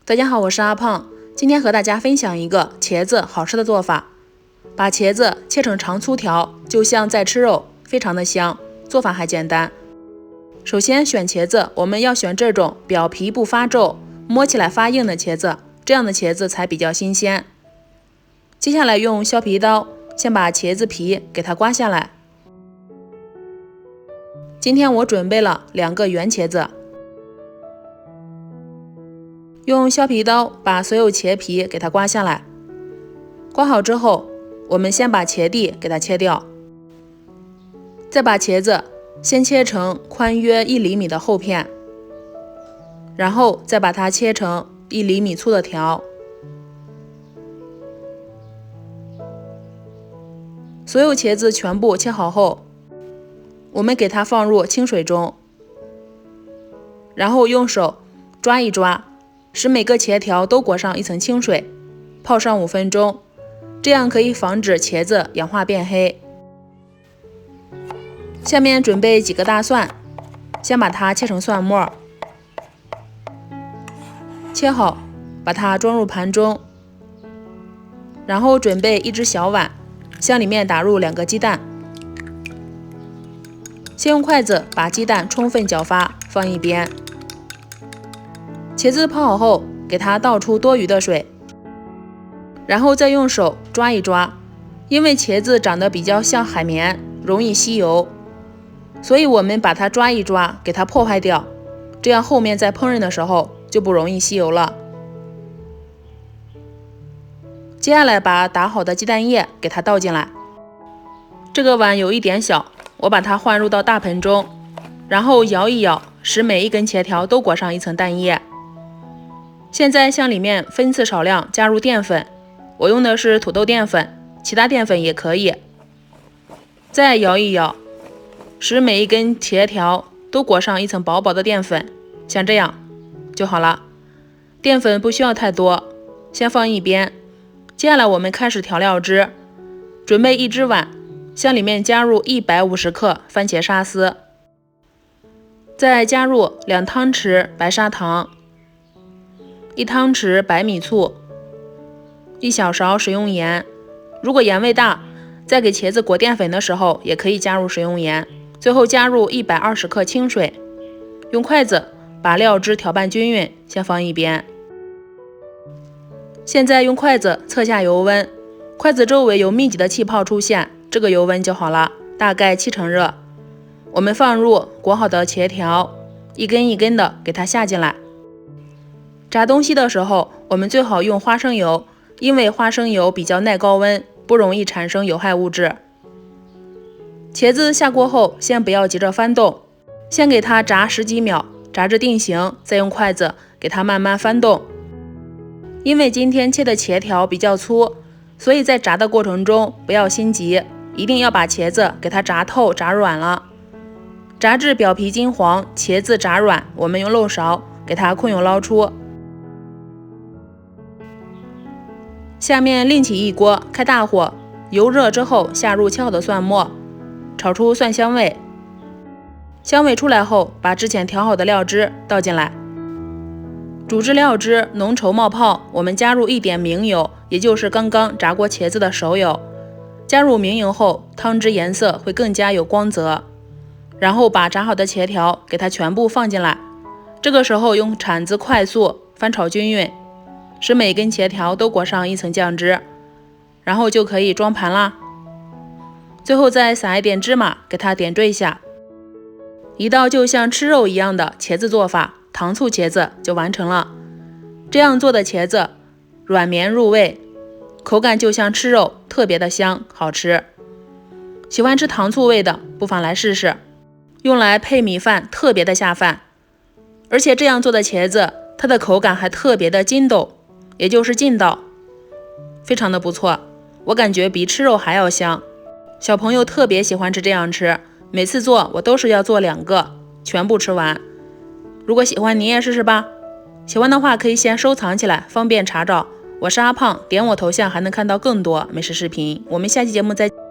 大家好，我是阿胖，今天和大家分享一个茄子好吃的做法。把茄子切成长粗条，就像在吃肉，非常的香，做法还简单。首先选茄子，我们要选这种表皮不发皱、摸起来发硬的茄子，这样的茄子才比较新鲜。接下来用削皮刀先把茄子皮给它刮下来。今天我准备了2个圆茄子，用削皮刀把所有茄皮给它刮下来。刮好之后，我们先把茄蒂给它切掉，再把茄子先切成宽约1厘米的厚片，然后再把它切成1厘米粗的条。所有茄子全部切好后，我们给它放入清水中，然后用手抓一抓，使每个茄条都裹上一层清水，泡上5分钟，这样可以防止茄子氧化变黑。下面准备几个大蒜，先把它切成蒜末，切好，把它装入盘中，然后准备1只小碗，向里面打入2个鸡蛋。先用筷子把鸡蛋充分搅发，放一边。茄子泡好后，给它倒出多余的水，然后再用手抓一抓，因为茄子长得比较像海绵，容易吸油，所以我们把它抓一抓，给它破坏掉，这样后面在烹饪的时候就不容易吸油了。接下来把打好的鸡蛋液给它倒进来，这个碗有一点小，我把它换入到大盆中，然后摇一摇，使每一根茄条都裹上一层蛋液。现在向里面分次少量加入淀粉，我用的是土豆淀粉，其他淀粉也可以。再摇一摇，使每一根茄条都裹上一层薄薄的淀粉，像这样就好了。淀粉不需要太多，先放一边。接下来我们开始调料汁，准备1只碗，向里面加入150克番茄沙司，再加入2汤匙白砂糖、1汤匙白米醋、1小勺食用盐。如果盐味大，在给茄子裹淀粉的时候也可以加入食用盐。最后加入120克清水，用筷子把料汁调拌均匀，先放一边。现在用筷子测下油温，筷子周围有密集的气泡出现，这个油温就好了，大概70%热。我们放入裹好的茄条，一根一根的给它下进来。炸东西的时候，我们最好用花生油，因为花生油比较耐高温，不容易产生有害物质。茄子下锅后，先不要急着翻动，先给它炸10几秒，炸至定型，再用筷子给它慢慢翻动。因为今天切的茄条比较粗，所以在炸的过程中不要心急，一定要把茄子给它炸透、炸软了。炸至表皮金黄，茄子炸软，我们用漏勺给它控油捞出。下面另起一锅，开大火，油热之后下入切好的蒜末，炒出蒜香味。香味出来后，把之前调好的料汁倒进来。煮至料汁浓稠冒泡，我们加入1点明油，也就是刚刚炸过茄子的熟油。加入明油后，汤汁颜色会更加有光泽。然后把炸好的茄条给它全部放进来，这个时候用铲子快速翻炒均匀，使每根茄条都裹上一层酱汁，然后就可以装盘啦。最后再撒一点芝麻，给它点缀下，一道就像吃肉一样的茄子做法，糖醋茄子就完成了。这样做的茄子软绵入味，口感就像吃肉，特别的香好吃。喜欢吃糖醋味的不妨来试试，用来配米饭特别的下饭。而且这样做的茄子，它的口感还特别的筋斗，也就是劲道，非常的不错，我感觉比吃肉还要香。小朋友特别喜欢吃这样吃，每次做我都是要做2个，全部吃完。如果喜欢你也试试吧，喜欢的话可以先收藏起来，方便查找。我是阿胖，点我头像还能看到更多美食视频。我们下期节目再见。